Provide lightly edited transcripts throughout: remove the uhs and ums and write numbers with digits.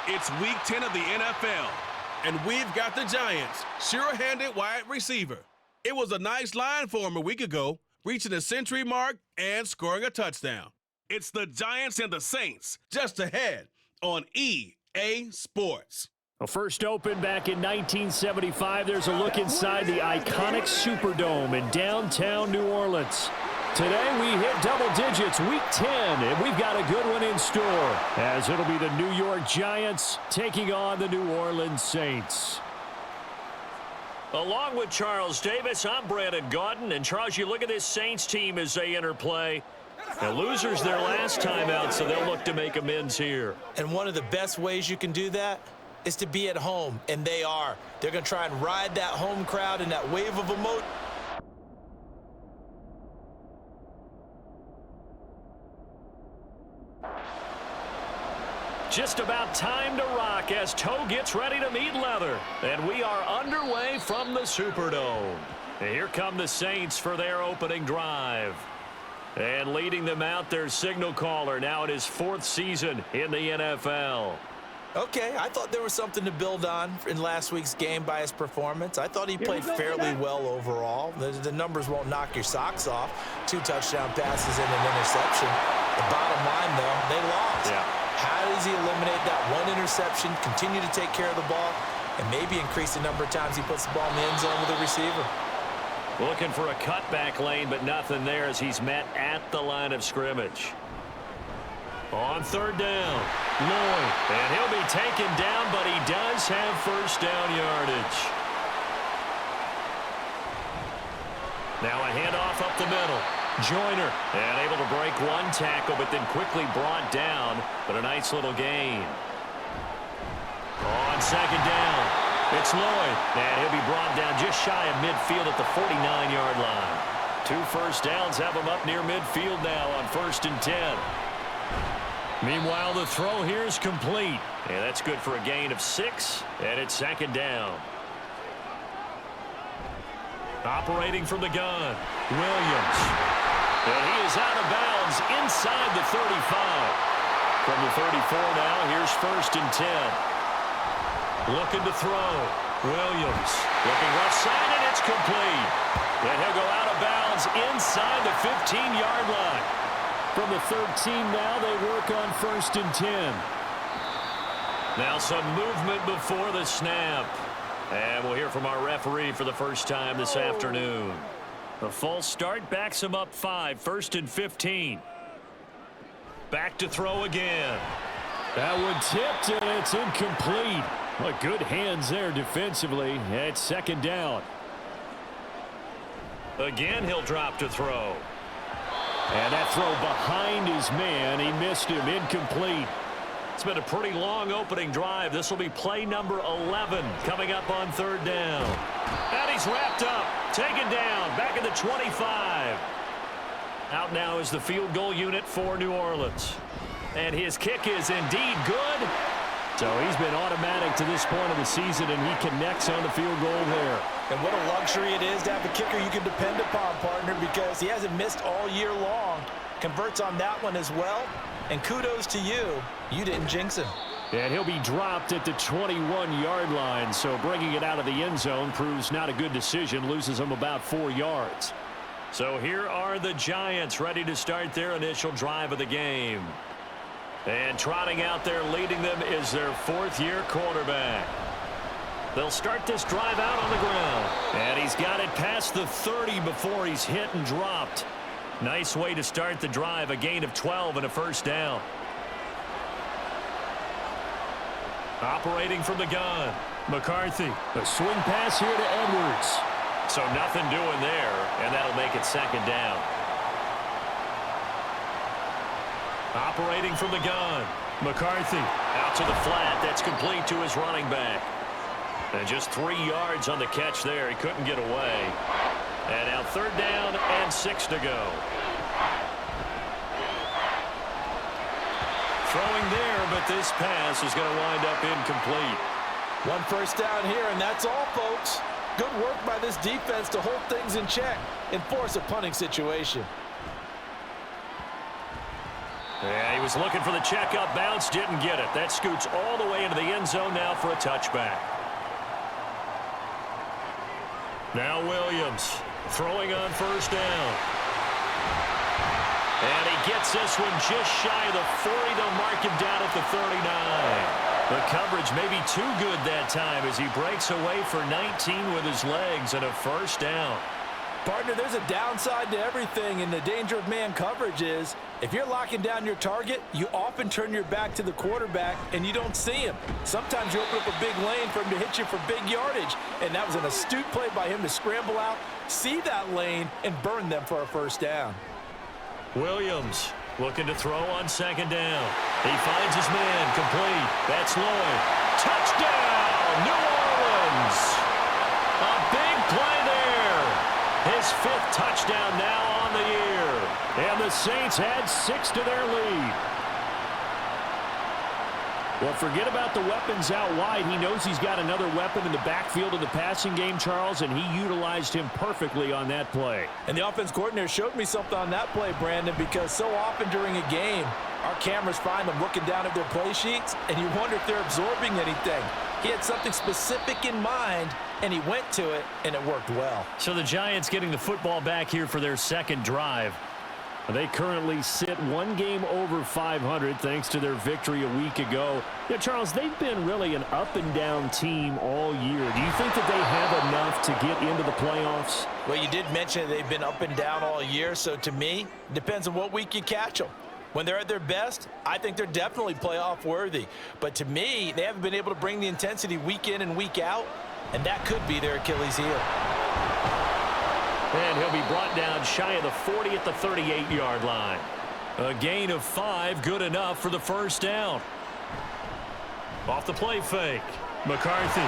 It's Week 10 of the NFL, and we've got the Giants, sure-handed wide receiver. It was a nice line for him a week ago, reaching the century mark and scoring a touchdown. It's the Giants and the Saints, just ahead on EA Sports. Well, first opened back in 1975, there's a look inside the iconic Superdome in downtown New Orleans. Today we hit double digits, Week 10, and we've got a good one in store, as it'll be the New York Giants taking on the New Orleans Saints. Along with Charles Davis, I'm Brandon Gaudin, and Charles, you look at this Saints team as they enter play. The losers their last time out, so they'll look to make amends here. And one of the best ways you can do that is to be at home, and they are. They're going to try and ride that home crowd and that wave of emotion. Just about time to rock as Toe gets ready to meet leather. And we are underway from the Superdome. And here come the Saints for their opening drive. And leading them out, their signal caller, now in his 4th season in the NFL. Okay, I thought there was something to build on in last week's game by his performance. I thought he played fairly well overall. The numbers won't knock your socks off. 2 touchdown passes and an interception. The bottom line, though, they lost. Yeah. How does he eliminate that one interception, continue to take care of the ball, and maybe increase the number of times he puts the ball in the end zone with a receiver? Looking for a cutback lane, but nothing there as he's met at the line of scrimmage. On 3rd down, Lloyd, and he'll be taken down, but he does have first down yardage. Now a handoff up the middle. Joyner, and able to break one tackle, but then quickly brought down, but a nice little gain. On 2nd down, it's Lloyd, and he'll be brought down just shy of midfield at the 49-yard line. 2 first downs have him up near midfield now on 1st and 10. Meanwhile, the throw here is complete, and that's good for a gain of 6, and it's 2nd down. Operating from the gun, Williams. And he is out of bounds inside the 35. From the 34 now, here's 1st and 10. Looking to throw. Williams looking left side, and it's complete. And he'll go out of bounds inside the 15-yard line. From the 13 now, they work on 1st and 10. Now some movement before the snap. And we'll hear from our referee for the first time this afternoon. A false start backs him up 5, 1st and 15. Back to throw again. That one tipped, and it's incomplete. Well, good hands there defensively. It's 2nd down. Again, he'll drop to throw. And that throw behind his man. He missed him. Incomplete. It's been a pretty long opening drive. This will be play number 11 coming up on 3rd down. And he's wrapped up. Taken down. Back at the 25. Out now is the field goal unit for New Orleans. And his kick is indeed good. So he's been automatic to this point of the season, and he connects on the field goal there. And what a luxury it is to have a kicker you can depend upon, partner, because he hasn't missed all year long. Converts on that one as well. And kudos to you. You didn't jinx him. And he'll be dropped at the 21-yard line, so bringing it out of the end zone proves not a good decision. Loses him about 4 yards. So here are the Giants ready to start their initial drive of the game. And trotting out there leading them is their 4th-year quarterback. They'll start this drive out on the ground. And he's got it past the 30 before he's hit and dropped. Nice way to start the drive, a gain of 12 and a first down. Operating from the gun, McCarthy. A swing pass here to Edwards. So nothing doing there, and that'll make it 2nd down. Operating from the gun, McCarthy. Out to the flat, that's complete to his running back. And just 3 yards on the catch there, he couldn't get away. And now 3rd down and 6 to go. Throwing there, but this pass is going to wind up incomplete. 1 first down here, and that's all, folks. Good work by this defense to hold things in check and force a punting situation. Yeah, he was looking for the checkup bounce, didn't get it. That scoots all the way into the end zone now for a touchback. Now Williams throwing on first down. And he gets this one just shy of the 40. They'll mark him down at the 39. The coverage may be too good that time as he breaks away for 19 with his legs and a first down. Partner, there's a downside to everything, and the danger of man coverage is if you're locking down your target, you often turn your back to the quarterback and you don't see him. Sometimes you open up a big lane for him to hit you for big yardage, and that was an astute play by him to scramble out, see that lane, and burn them for a first down. Williams looking to throw on second down. He finds his man, complete. That's Lloyd. Touchdown, New Orleans. A big play there. His 5th touchdown now on the year. And the Saints add 6 to their lead. Well, forget about the weapons out wide. He knows he's got another weapon in the backfield of the passing game, Charles, and he utilized him perfectly on that play. And the offense coordinator showed me something on that play, Brandon, because so often during a game, our cameras find them looking down at their play sheets, and you wonder if they're absorbing anything. He had something specific in mind, and he went to it, and it worked well. So the Giants getting the football back here for their second drive. They currently sit 1 game over 500 thanks to their victory a week ago. Yeah, Charles, they've been really an up-and-down team all year. Do you think that they have enough to get into the playoffs? Well, you did mention they've been up and down all year, so to me, it depends on what week you catch them. When they're at their best, I think they're definitely playoff worthy. But to me, they haven't been able to bring the intensity week in and week out, and that could be their Achilles heel. And he'll be brought down shy of the 40 at the 38-yard line. A gain of 5, good enough for the first down. Off the play fake, McCarthy.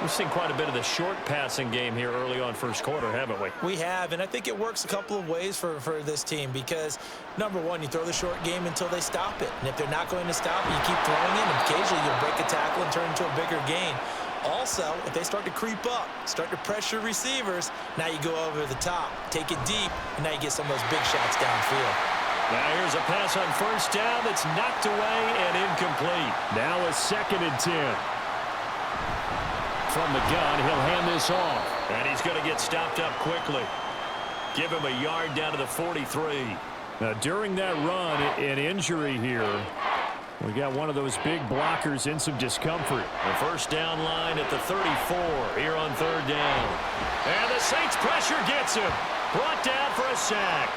We've seen quite a bit of the short passing game here early on first quarter, haven't we? We have, and I think it works a couple of ways for this team because, number one, you throw the short game until they stop it. And if they're not going to stop it, you keep throwing it, and occasionally you'll break a tackle and turn it into a bigger gain. Also, if they start to creep up, start to pressure receivers, now you go over the top, take it deep, and now you get some of those big shots downfield. Now here's a pass on first down that's knocked away and incomplete. Now a 2nd and 10. From the gun, he'll hand this off. And he's going to get stopped up quickly. Give him a yard down to the 43. Now, during that run, an injury here. We got one of those big blockers in some discomfort. The first down line at the 34 here on 3rd down. And the Saints pressure gets him. Brought down for a sack.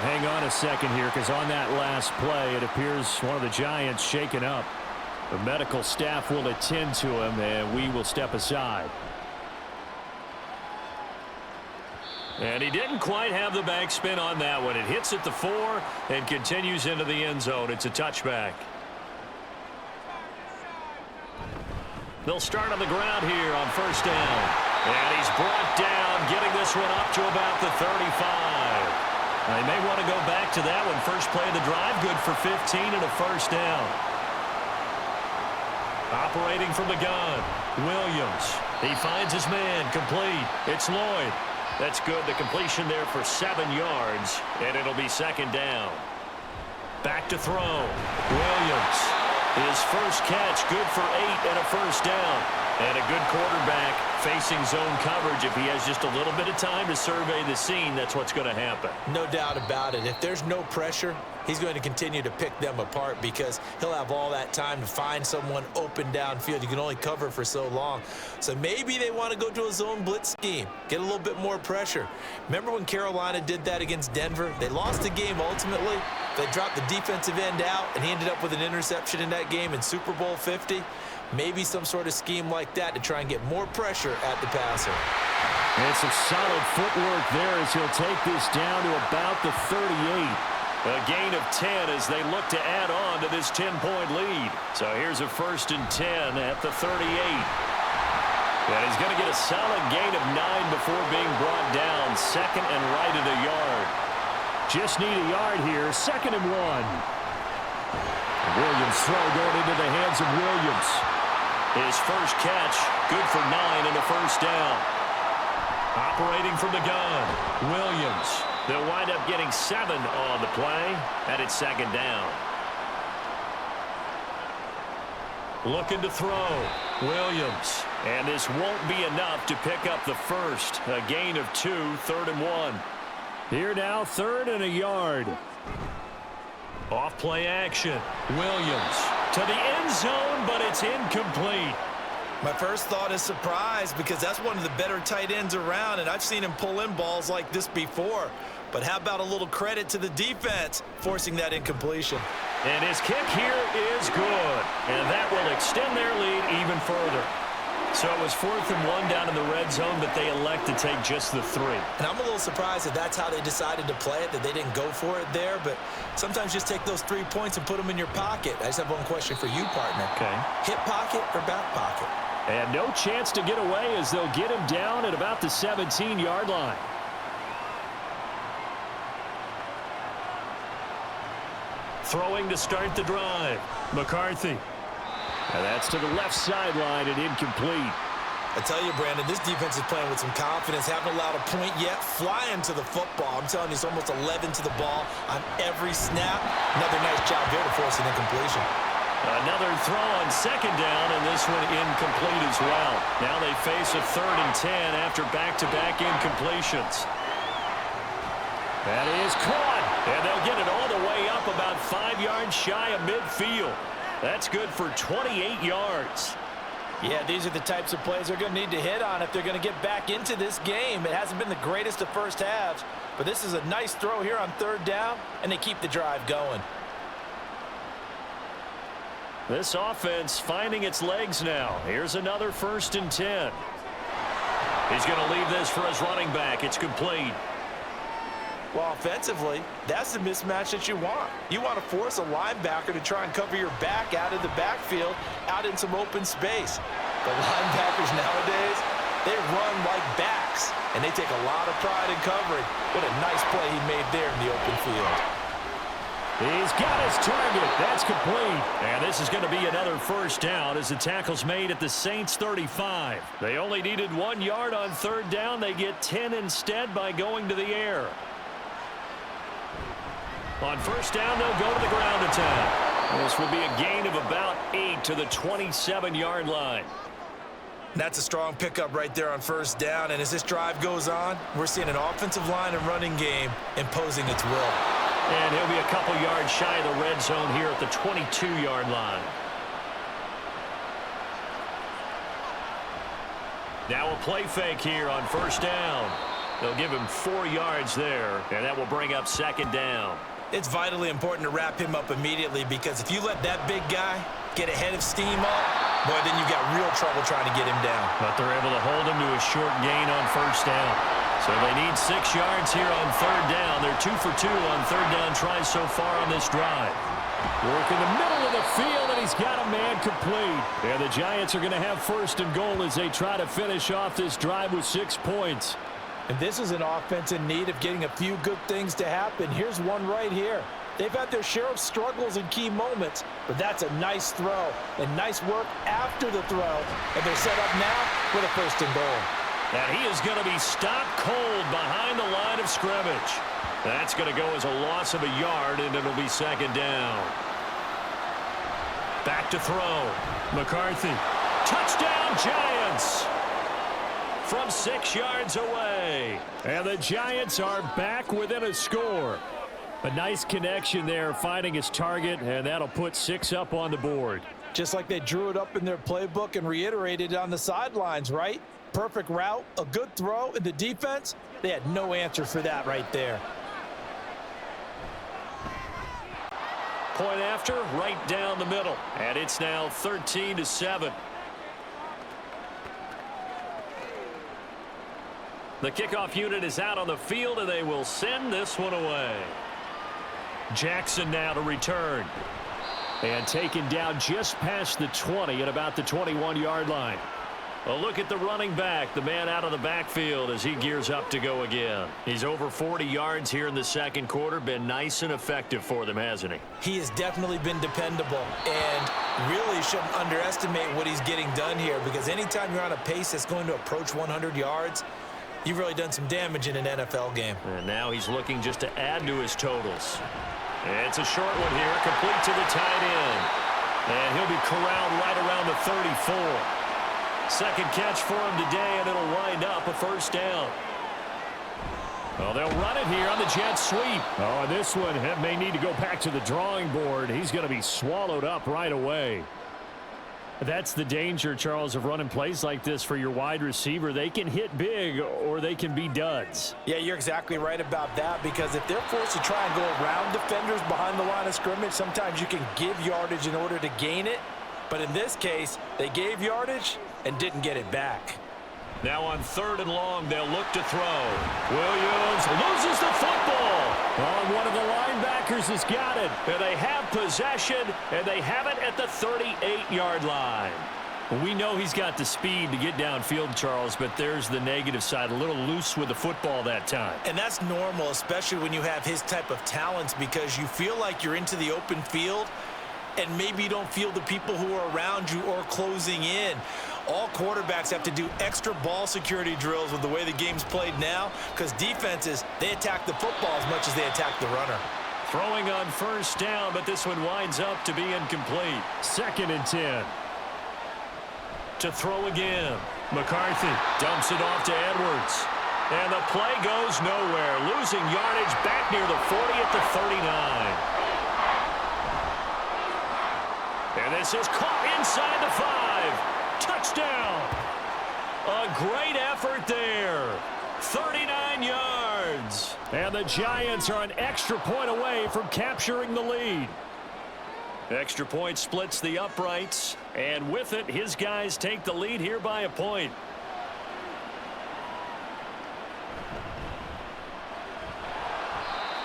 Hang on a second here, because on that last play, it appears one of the Giants shaken up. The medical staff will attend to him, and we will step aside. And he didn't quite have the backspin on that one. It hits at the 4 and continues into the end zone. It's a touchback. They'll start on the ground here on first down. And he's brought down, getting this one up to about the 35. Now, they may want to go back to that one. First play of the drive, good for 15 and a first down. Operating from the gun, Williams. He finds his man, complete. It's Lloyd. That's good. The completion there for 7 yards, and it'll be 2nd down. Back to throw. Williams. His first catch, good for 8 and a first down. And a good quarterback facing zone coverage. If he has just a little bit of time to survey the scene, that's what's going to happen. No doubt about it. If there's no pressure, he's going to continue to pick them apart because he'll have all that time to find someone open downfield. You can only cover for so long. So maybe they want to go to a zone blitz scheme, get a little bit more pressure. Remember when Carolina did that against Denver? They lost the game ultimately. They dropped the defensive end out, and he ended up with an interception in that game in Super Bowl 50. Maybe some sort of scheme like that to try and get more pressure at the passer. And some solid footwork there as he'll take this down to about the 38. A gain of 10 as they look to add on to this 10-point lead. So here's a 1st and 10 at the 38. And he's going to get a solid gain of 9 before being brought down. 2nd and right at a yard. Just need a yard here. 2nd and 1. Williams' throw going into the hands of Williams. His first catch, good for 9 and a first down. Operating from the gun, Williams. They'll wind up getting 7 on the play, and it's second down. Looking to throw. Williams. And this won't be enough to pick up the first. A gain of 2, 3rd and 1. Here now, 3rd and a yard. Off play action. Williams to the end zone, but it's incomplete. My first thought is surprise because that's one of the better tight ends around, and I've seen him pull in balls like this before. But how about a little credit to the defense forcing that incompletion? And his kick here is good, and that will extend their lead even further. So it was 4th and 1 down in the red zone, but they elect to take just the 3. And I'm a little surprised that that's how they decided to play it, that they didn't go for it there. But sometimes just take those 3 points and put them in your pocket. I just have one question for you, partner. Okay. Hip pocket or back pocket? And no chance to get away as they'll get him down at about the 17-yard line. Throwing to start the drive. McCarthy. And that's to the left sideline and incomplete. I tell you, Brandon, this defense is playing with some confidence. Haven't allowed a point yet. Flying to the football. I'm telling you, it's almost 11 to the ball on every snap. Another nice job there to force an incompletion. Another throw on second down, and this one incomplete as well. Now they face a 3rd and 10 after back-to-back incompletions. That is caught. And they'll get it all the way up about 5 yards shy of midfield. That's good for 28 yards. Yeah, these are the types of plays they're going to need to hit on if they're going to get back into this game. It hasn't been the greatest of first halves, but this is a nice throw here on 3rd down, and they keep the drive going. This offense finding its legs now. Here's another 1st and 10. He's going to leave this for his running back. It's complete. Well, offensively, that's the mismatch that you want. You want to force a linebacker to try and cover your back out of the backfield, out in some open space. The linebackers nowadays, they run like backs, and they take a lot of pride in covering. What a nice play he made there in the open field. He's got his target. That's complete. And this is going to be another 1st down as the tackle's made at the Saints 35. They only needed 1 yard on 3rd down. They get 10 instead by going to the air. On 1st down, they'll go to the ground attack. This will be a gain of about 8 to the 27-yard line. That's a strong pickup right there on 1st down. And as this drive goes on, we're seeing an offensive line and running game imposing its will. And he'll be a couple yards shy of the red zone here at the 22-yard line. Now a play fake here on 1st down. They'll give him 4 yards there, and that will bring up 2nd down. It's vitally important to wrap him up immediately because if you let that big guy get ahead of steam up, boy, then you've got real trouble trying to get him down. But they're able to hold him to a short gain on 1st down. So they need 6 yards here on 3rd down. They're 2 for 2 on 3rd down tries so far on this drive. Work in the middle of the field, and he's got a man complete. And the Giants are going to have 1st and goal as they try to finish off this drive with 6 points. And this is an offense in need of getting a few good things to happen. Here's one right here. They've had their share of struggles in key moments, but that's a nice throw and nice work after the throw. And they're set up now with a 1st and goal. And he is going to be stopped cold behind the line of scrimmage. That's going to go as a loss of a yard, and it'll be 2nd down. Back to throw. McCarthy. Touchdown, Giants! From 6 yards away. And the Giants are back within a score. A nice connection there, finding his target, and that'll put 6 up on the board. Just like they drew it up in their playbook and reiterated it on the sidelines, right? Perfect route, a good throw, and the defense, they had no answer for that right there. Point after, right down the middle. And it's now 13-7. The kickoff unit is out on the field, and they will send this one away. Jackson now to return. And taken down just past the 20 at about the 21-yard line. A look at the running back, the man out of the backfield as he gears up to go again. He's over 40 yards here in the 2nd quarter. Been nice and effective for them, hasn't he? He has definitely been dependable and really shouldn't underestimate what he's getting done here because anytime you're on a pace that's going to approach 100 yards, You've really done some damage in an NFL game. And now he's looking just to add to his totals. It's a short one here, complete to the tight end. And he'll be corralled right around the 34. Second catch for him today, and it'll wind up a first down. Oh, they'll run it here on the jet sweep. Oh, and this one may need to go back to the drawing board. He's going to be swallowed up right away. That's the danger, Charles, of running plays like this for your wide receiver. They can hit big or they can be duds. Yeah, you're exactly right about that, because if they're forced to try and go around defenders behind the line of scrimmage, sometimes you can give yardage in order to gain it. But in this case, they gave yardage and didn't get it back. Now on 3rd and long, they'll look to throw. Williams loses the football. Oh, one of the linebackers has got it. And they have possession, and they have it at the 38-yard line. We know he's got the speed to get downfield, Charles, but there's the negative side. A little loose with the football that time. And that's normal, especially when you have his type of talents, because you feel like you're into the open field, and maybe you don't feel the people who are around you or closing in. All quarterbacks have to do extra ball security drills with the way the game's played now, because defenses, they attack the football as much as they attack the runner. Throwing on first down, but this one winds up to be incomplete. 2nd and 10. To throw again. McCarthy dumps it off to Edwards. And the play goes nowhere. Losing yardage back near the 40 at the 39. And this is caught inside the 5. Touchdown. A great effort there. 39 yards. And the Giants are an extra point away from capturing the lead. Extra point splits the uprights. And with it, his guys take the lead here by a point.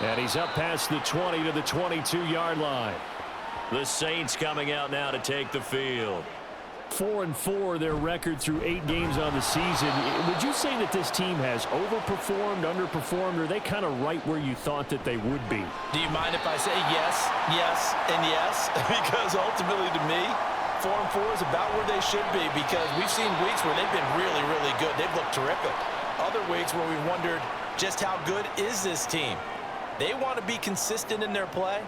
And he's up past the 20 to the 22-yard line. The Saints coming out now to take the field. 4-4 their record through 8 games on the season. Would you say that this team has overperformed, underperformed, or are they kind of right where you thought that they would be? Do you mind if I say yes, yes, and yes? Because ultimately to me, 4-4 is about where they should be, because we've seen weeks where they've been really, really good. They've looked terrific. Other weeks where we wondered just how good is this team. They want to be consistent in their play,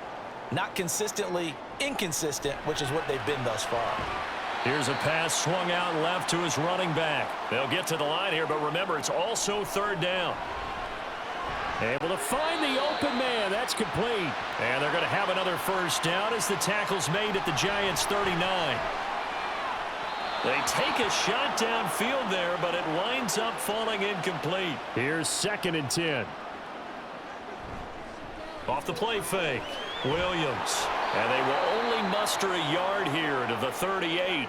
not consistently inconsistent, which is what they've been thus far. Here's a pass swung out left to his running back. They'll get to the line here, but remember, it's also 3rd down. Able to find the open man. That's complete. And they're going to have another first down as the tackle's made at the Giants' 39. They take a shot downfield there, but it winds up falling incomplete. Here's 2nd and 10. Off the play fake. Williams. And they will only muster a yard here to the 38.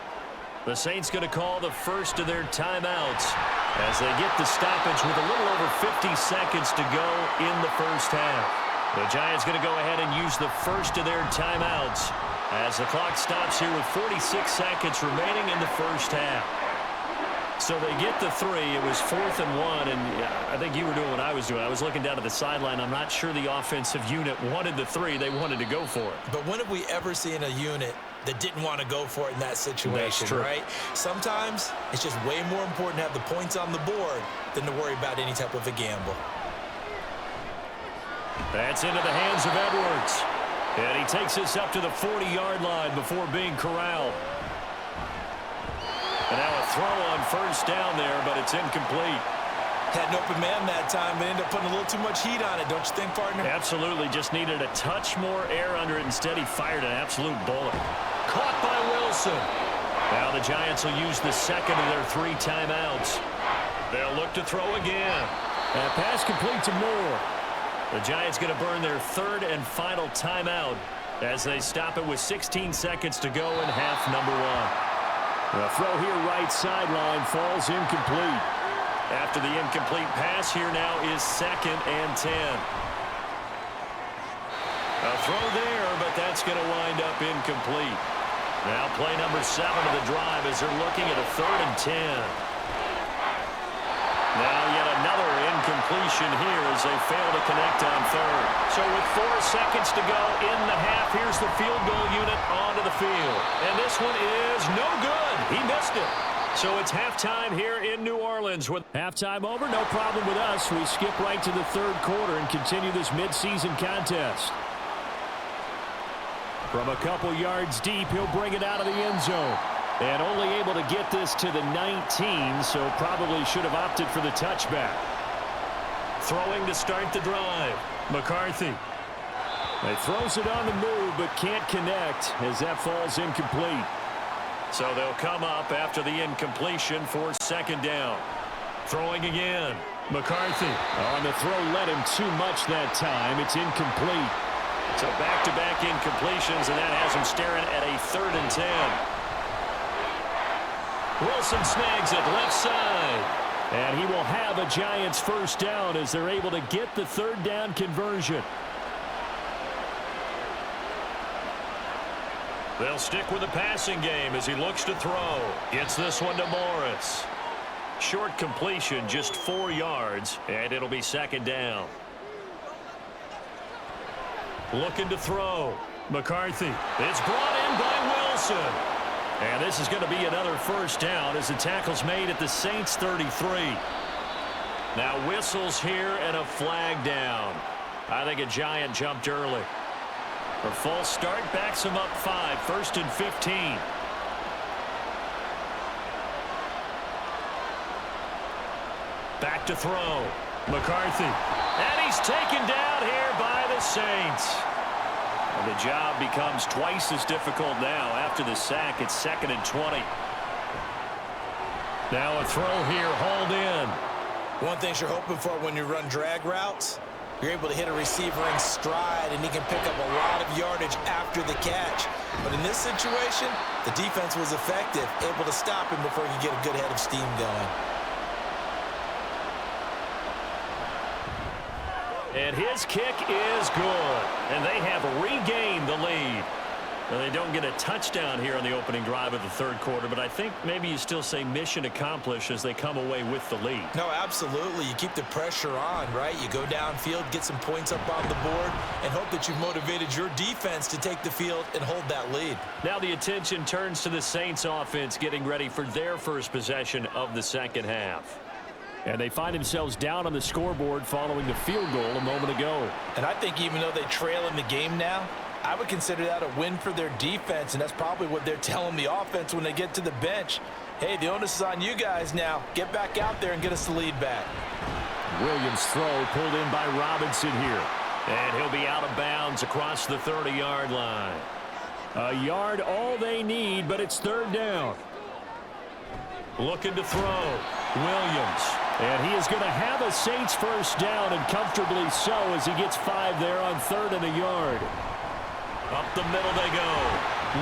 The Saints going to call the first of their timeouts as they get the stoppage with a little over 50 seconds to go in the first half. The Giants going to go ahead and use the first of their timeouts as the clock stops here with 46 seconds remaining in the first half. So they get the 3. It was 4th and 1, and I think you were doing what I was doing. I was looking down at the sideline. I'm not sure the offensive unit wanted the 3. They wanted to go for it. But when have we ever seen a unit that didn't want to go for it in that situation, right? Sometimes it's just way more important to have the points on the board than to worry about any type of a gamble. That's into the hands of Edwards. And he takes us up to the 40-yard line before being corralled. And now a throw on first down there, but it's incomplete. Had an open man that time, but ended up putting a little too much heat on it, don't you think, partner? Absolutely. Just needed a touch more air under it. Instead, he fired an absolute bullet. Caught by Wilson. Now the Giants will use the second of their 3 timeouts. They'll look to throw again. And pass complete to Moore. The Giants going to burn their 3rd and final timeout as they stop it with 16 seconds to go in half number 1. The throw here right sideline falls incomplete. After the incomplete pass, here now is 2nd and 10. A throw there, but that's going to wind up incomplete. Now play number 7 of the drive as they're looking at a 3rd and 10. Now yet another incompletion here as they fail to connect on 3rd. So with 4 seconds to go in the half, here's the field goal unit onto the field. And this one is no good. He missed it. So it's halftime here in New Orleans. With halftime over, no problem with us. We skip right to the third quarter and continue this midseason contest. From a couple yards deep, he'll bring it out of the end zone. And only able to get this to the 19, so probably should have opted for the touchback. Throwing to start the drive, McCarthy. He throws it on the move, but can't connect as that falls incomplete. So they'll come up after the incompletion for second down. Throwing again, McCarthy. On the throw led him too much that time. It's incomplete. So back-to-back incompletions, and that has him staring at a 3rd and 10. Wilson snags it left side. And he will have a Giants first down as they're able to get the 3rd down conversion. They'll stick with the passing game as he looks to throw. Gets this one to Morris. Short completion, just 4 yards, and it'll be second down. Looking to throw. McCarthy. It's brought in by Wilson. And this is going to be another first down as the tackle's made at the Saints 33. Now whistles here and a flag down. I think a Giant jumped early. A false start backs him up 5, 1st and 15. Back to throw. McCarthy. And he's taken down here by the Saints. And the job becomes twice as difficult now. After the sack, it's 2nd and 20. Now a throw here, hauled in. One thing you're hoping for when you run drag routes, you're able to hit a receiver in stride, and he can pick up a lot of yardage after the catch. But in this situation, the defense was effective, able to stop him before he could get a good head of steam going. And his kick is good. And they have regained the lead. Now, they don't get a touchdown here on the opening drive of the 3rd quarter, but I think maybe you still say mission accomplished as they come away with the lead. No, absolutely. You keep the pressure on, right? You go downfield, get some points up on the board, and hope that you've motivated your defense to take the field and hold that lead. Now the attention turns to the Saints offense getting ready for their first possession of the second half. And they find themselves down on the scoreboard following the field goal a moment ago. And I think even though they trail in the game now, I would consider that a win for their defense, and that's probably what they're telling the offense when they get to the bench. Hey, the onus is on you guys now. Get back out there and get us the lead back. Williams' throw pulled in by Robinson here. And he'll be out of bounds across the 30-yard line. A yard all they need, but it's 3rd down. Looking to throw. Williams. And he is going to have a Saints first down, and comfortably so as he gets 5 there on 3rd and a yard. Up the middle they go.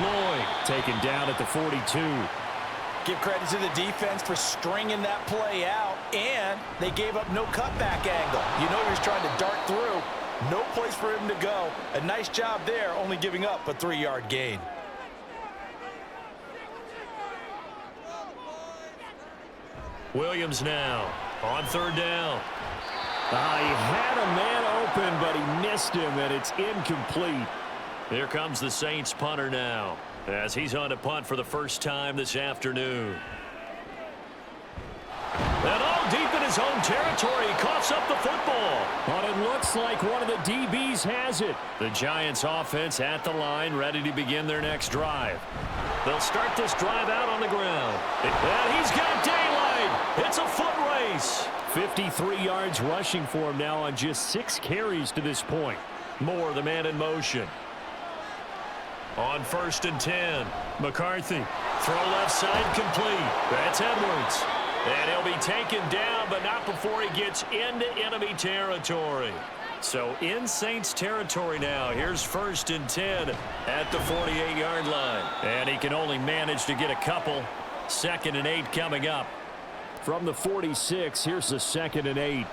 Lloyd taken down at the 42. Give credit to the defense for stringing that play out, and they gave up no cutback angle. You know he was trying to dart through. No place for him to go. A nice job there, only giving up a 3-yard gain. Williams now on 3rd down. He had a man open, but he missed him, and it's incomplete. Here comes the Saints punter now as he's on to punt for the first time this afternoon. And all deep in his own territory, he coughs up the football. But it looks like one of the DBs has it. The Giants offense at the line, ready to begin their next drive. They'll start this drive out on the ground. And he's got daylight. It's a foot race. 53 yards rushing for him now on just 6 carries to this point. Moore, the man in motion. On 1st and 10, McCarthy. Throw left side complete. That's Edwards. And he'll be taken down, but not before he gets into enemy territory. So in Saints territory now. Here's 1st and 10 at the 48-yard line. And he can only manage to get a couple. 2nd and 8 coming up. From the 46, here's the 2nd and 8.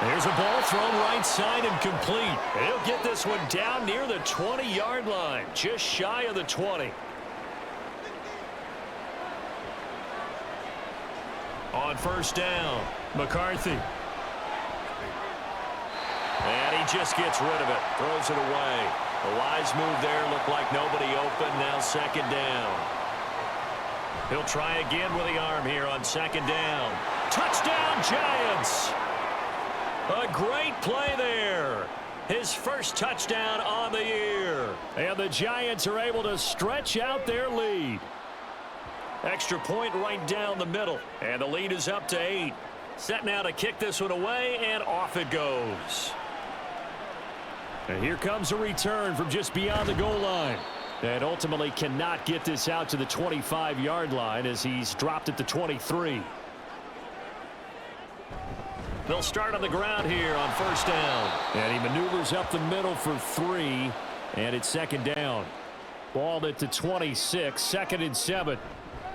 There's a ball thrown right side and complete. He'll get this one down near the 20-yard line, just shy of the 20. On 1st down, McCarthy. And he just gets rid of it, throws it away. A wise move there, looked like nobody open, now 2nd down. He'll try again with the arm here on second down. Touchdown, Giants! A great play there. His first touchdown on the year. And the Giants are able to stretch out their lead. Extra point right down the middle. And the lead is up to 8. Set now to kick this one away, and off it goes. And here comes a return from just beyond the goal line. And ultimately cannot get this out to the 25-yard line as he's dropped at the 23. They'll start on the ground here on first down. And he maneuvers up the middle for 3, and it's second down. Ball at the 26, 2nd and 7.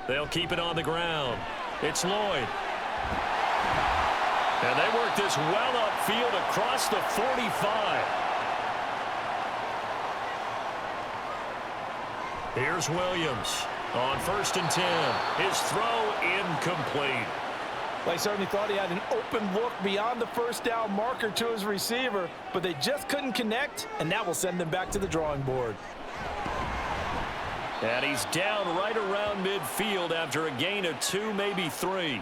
They'll keep it on the ground. It's Lloyd. And they work this well upfield across the 45. Here's Williams on 1st and 10. His throw incomplete. They certainly thought he had an open look beyond the first down marker to his receiver, but they just couldn't connect, and that will send them back to the drawing board. And he's down right around midfield after a gain of 2, maybe 3.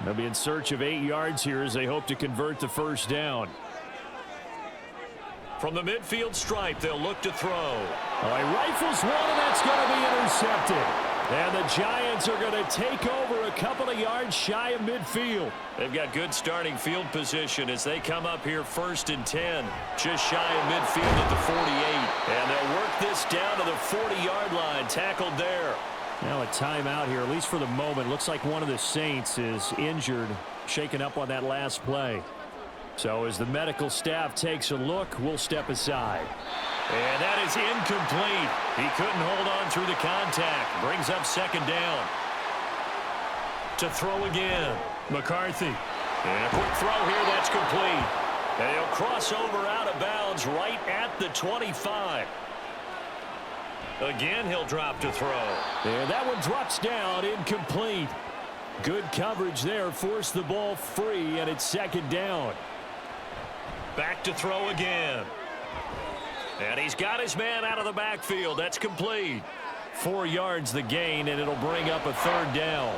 They'll be in search of 8 yards here as they hope to convert the first down. From the midfield stripe, they'll look to throw. Oh, he rifles one, and that's going to be intercepted. And the Giants are going to take over a couple of yards shy of midfield. They've got good starting field position as they come up here 1st and 10. Just shy of midfield at the 48. And they'll work this down to the 40-yard line. Tackled there. Now a timeout here, at least for the moment. Looks like one of the Saints is injured, shaken up on that last play. So as the medical staff takes a look, we'll step aside. And that is incomplete. He couldn't hold on through the contact. Brings up second down. To throw again. McCarthy. And a quick throw here, that's complete. And he'll cross over out of bounds right at the 25. Again, he'll drop to throw. And that one drops down, incomplete. Good coverage there, forced the ball free, and it's second down. Back to throw again. And he's got his man out of the backfield. That's complete. 4 yards the gain, and it'll bring up a third down.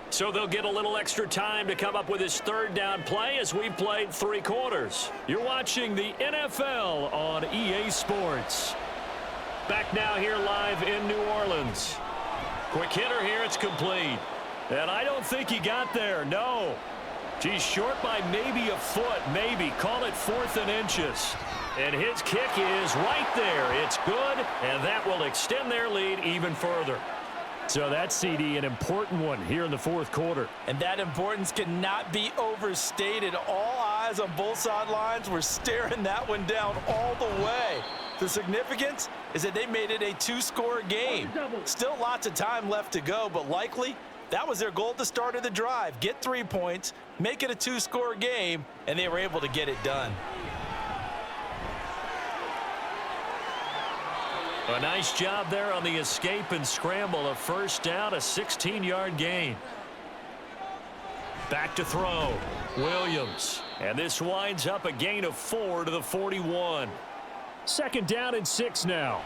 So they'll get a little extra time to come up with his third down play as we've played 3 quarters. You're watching the NFL on EA Sports. Back now here live in New Orleans. Quick hitter here, it's complete. And I don't think he got there, no. He's short by maybe a foot, maybe. Call it 4th and inches. And his kick is right there. It's good, and that will extend their lead even further. So that's, CD, an important one here in the 4th quarter. And that importance cannot be overstated. All eyes on both sidelines were staring that one down all the way. The significance is that they made it a 2-score game. Still lots of time left to go, but likely that was their goal at the start of the drive. Get 3 points, make it a 2-score game, and they were able to get it done. A nice job there on the escape and scramble. A first down, a 16-yard gain. Back to throw. Williams. And this winds up a gain of 4 to the 41. Second down and 6 now.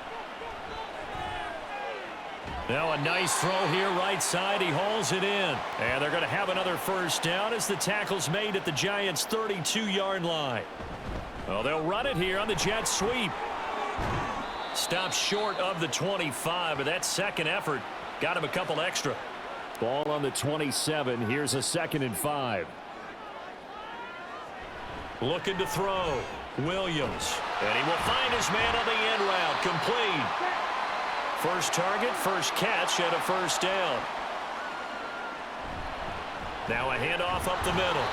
Now a nice throw here right side. He hauls it in. And they're going to have another first down as the tackle's made at the Giants' 32-yard line. Well, they'll run it here on the jet sweep. Stops short of the 25, but that second effort got him a couple extra. Ball on the 27. Here's a 2nd and 5. Looking to throw. Williams. And he will find his man on the end route. Complete. First target, first catch, and a first down. Now a handoff up the middle.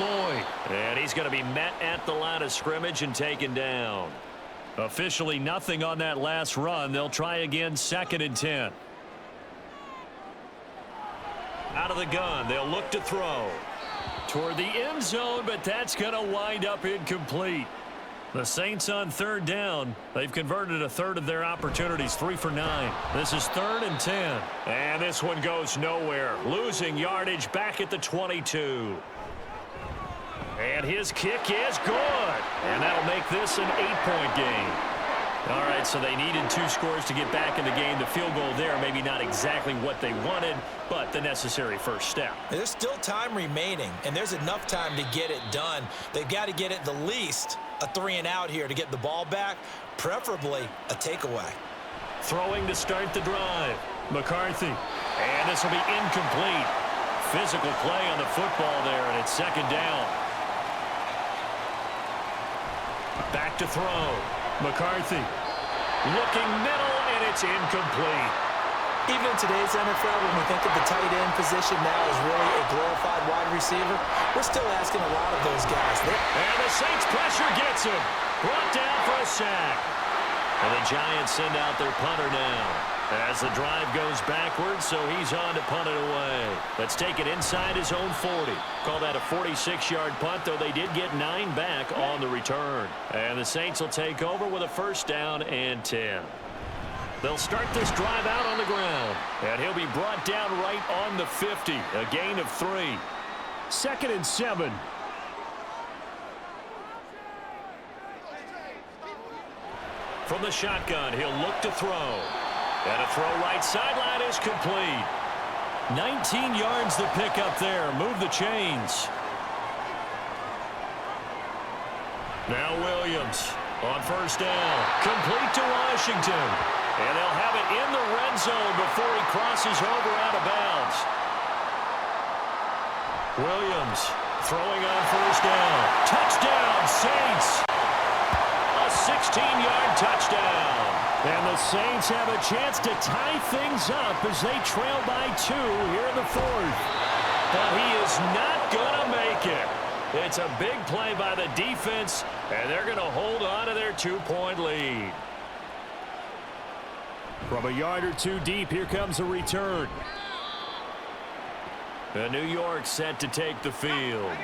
Lloyd. And he's going to be met at the line of scrimmage and taken down. Officially nothing on that last run. They'll try again 2nd and 10. Out of the gun. They'll look to throw. Toward the end zone, but that's going to wind up incomplete. The Saints on 3rd down. They've converted a third of their opportunities, 3 for 9. This is 3rd and 10. And this one goes nowhere. Losing yardage back at the 22. And And his kick is good. And that'll make this an 8-point game. All right, so they needed 2 scores to get back in the game. The field goal there, maybe not exactly what they wanted, but the necessary first step. There's still time remaining, and there's enough time to get it done. They've got to get it the least a 3-and-out here to get the ball back, preferably a takeaway. Throwing to start the drive. McCarthy. And this will be incomplete. Physical play on the football there, and it's 2nd down. Back to throw. McCarthy. Looking middle, and it's incomplete. Even in today's NFL, when we think of the tight end position now as really a glorified wide receiver, we're still asking a lot of those guys. And the Saints pressure gets him. Brought down for a sack. And the Giants send out their punter now. As the drive goes backwards, so he's on to punt it away. Let's take it inside his own 40. Call that a 46-yard punt, though they did get 9 back on the return. And the Saints will take over with a 1st down and 10. They'll start this drive out on the ground. And he'll be brought down right on the 50. A gain of 3. 2nd and 7. From the shotgun, he'll look to throw. And a throw right sideline is complete. 19 yards to pick up there. Move the chains. Now Williams on 1st down. Complete to Washington. And they'll have it in the red zone before he crosses over out of bounds. Williams throwing on 1st down. Touchdown, Saints. A 16-yard touchdown. And the Saints have a chance to tie things up as they trail by 2 here in the 4th. But he is not going to make it. It's a big play by the defense, and they're going to hold on to their 2-point lead. From a yard or 2 deep, here comes a return. And New York set to take the field.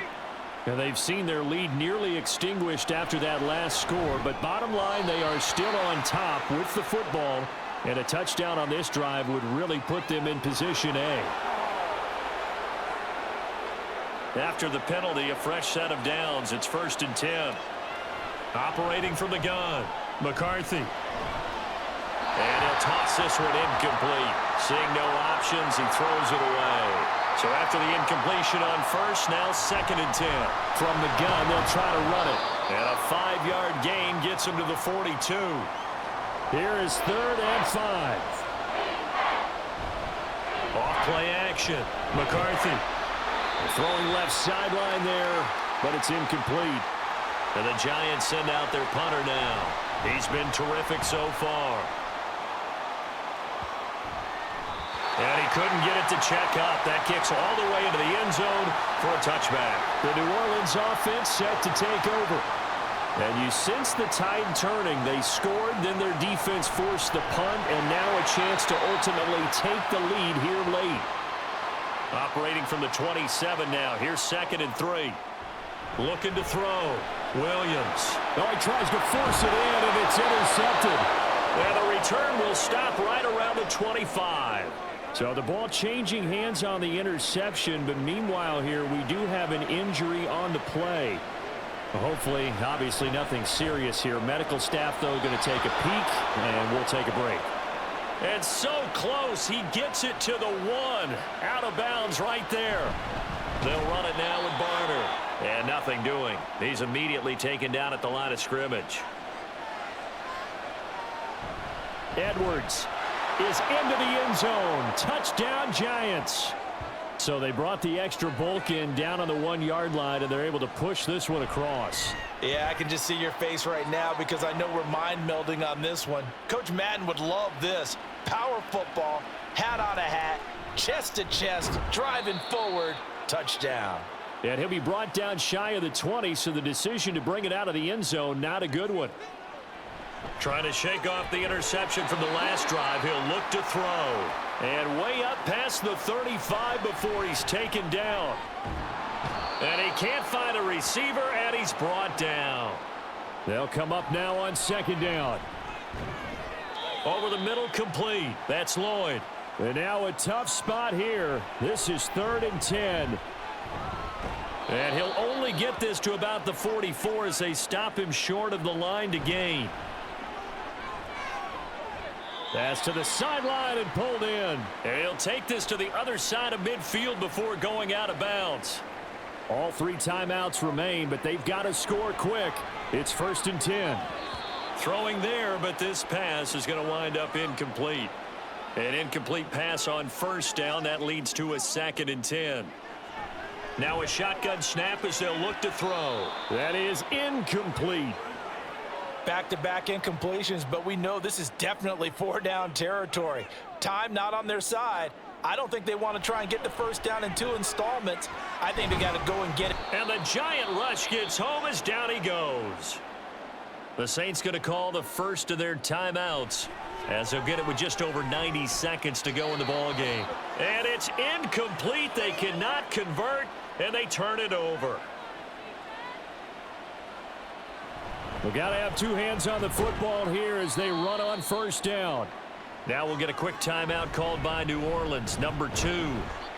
And they've seen their lead nearly extinguished after that last score, but bottom line, they are still on top with the football, and a touchdown on this drive would really put them in position A. After the penalty, a fresh set of downs. It's 1st and 10. Operating from the gun, McCarthy. And he'll toss this one incomplete. Seeing no options, he throws it away. So after the incompletion on 1st, now 2nd and 10. From the gun, they'll try to run it. And a 5-yard gain gets him to the 42. Here is 3rd and 5. Off play action. McCarthy. Throwing left sideline there, but it's incomplete. And the Giants send out their punter now. He's been terrific so far. And he couldn't get it to check up. That kicks all the way into the end zone for a touchback. The New Orleans offense set to take over. And you sense the tide turning. They scored, then their defense forced the punt, and now a chance to ultimately take the lead here late. Operating from the 27 now. Here's 2nd and 3. Looking to throw. Williams. Oh, he tries to force it in, and it's intercepted. And the return will stop right around the 25. So the ball changing hands on the interception, but meanwhile here we do have an injury on the play. Hopefully, obviously nothing serious here. Medical staff, though, going to take a peek, and we'll take a break. And so close, he gets it to the 1. Out of bounds right there. They'll run it now with Barner. And nothing doing. He's immediately taken down at the line of scrimmage. Edwards is into the end zone. Touchdown, Giants. So they brought the extra bulk in down on the 1-yard line, and they're able to push this one across. Yeah, I can just see your face right now because I know we're mind melding on this one. Coach Madden would love this. Power football, hat on a hat, chest to chest, driving forward, touchdown. And he'll be brought down shy of the 20, so the decision to bring it out of the end zone, not a good one. Trying to shake off the interception from the last drive. He'll look to throw. And way up past the 35 before he's taken down. And he can't find a receiver, and he's brought down. They'll come up now on 2nd down. Over the middle, complete. That's Lloyd. And now a tough spot here. This is 3rd and 10. And he'll only get this to about the 44 as they stop him short of the line to gain. Pass to the sideline and pulled in. And he'll take this to the other side of midfield before going out of bounds. All 3 timeouts remain, but they've got to score quick. It's 1st and 10. Throwing there, but this pass is going to wind up incomplete. An incomplete pass on 1st down. That leads to a 2nd and 10. Now a shotgun snap as they'll look to throw. That is incomplete. Back-to-back incompletions, but we know this is definitely 4-down territory. Time not on their side. I don't think they want to try and get the 1st down in 2 installments. I think they got to go and get it. And the giant rush gets home as down he goes. The Saints going to call the first of their timeouts as they'll get it with just over 90 seconds to go in the ball game. And it's incomplete. They cannot convert, and they turn it over. We got to have 2 hands on the football here as they run on 1st down. Now we'll get a quick timeout called by New Orleans, number 2,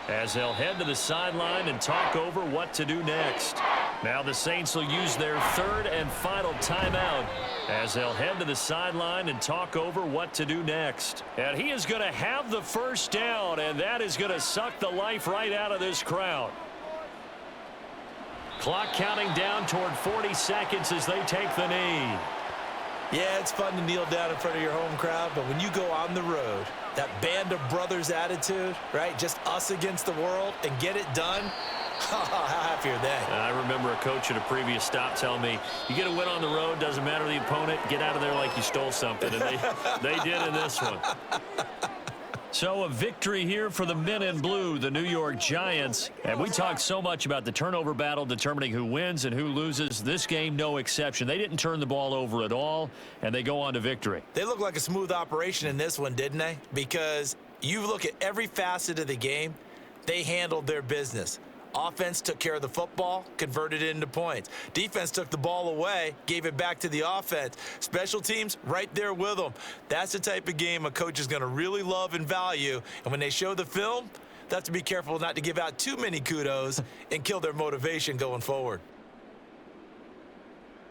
as they'll head to the sideline and talk over what to do next. Now the Saints will use their 3rd and final timeout as they'll head to the sideline and talk over what to do next. And he is going to have the 1st down, and that is going to suck the life right out of this crowd. Clock counting down toward 40 seconds as they take the knee. Yeah, it's fun to kneel down in front of your home crowd, but when you go on the road, that band of brothers attitude, right? Just us against the world and get it done. How happy are they? I remember a coach at a previous stop telling me, you get a win on the road, doesn't matter the opponent, get out of there like you stole something. And they did in this one. So a victory here for the men in blue, the New York Giants. And we talked so much about the turnover battle determining who wins and who loses. This game, no exception. They didn't turn the ball over at all, and they go on to victory. They look like a smooth operation in this one, didn't they? Because you look at every facet of the game, they handled their business. Offense took care of the football, converted it into points. Defense took the ball away, gave it back to the offense. Special teams, right there with them. That's the type of game a coach is going to really love and value. And when they show the film, they have to be careful not to give out too many kudos and kill their motivation going forward.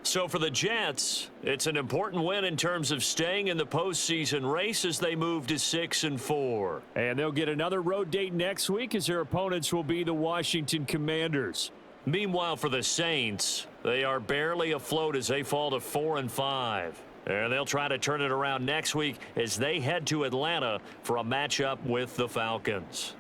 So for the Jets, it's an important win in terms of staying in the postseason race as they move to 6-4. And they'll get another road date next week as their opponents will be the Washington Commanders. Meanwhile, for the Saints, they are barely afloat as they fall to 4-5. And they'll try to turn it around next week as they head to Atlanta for a matchup with the Falcons.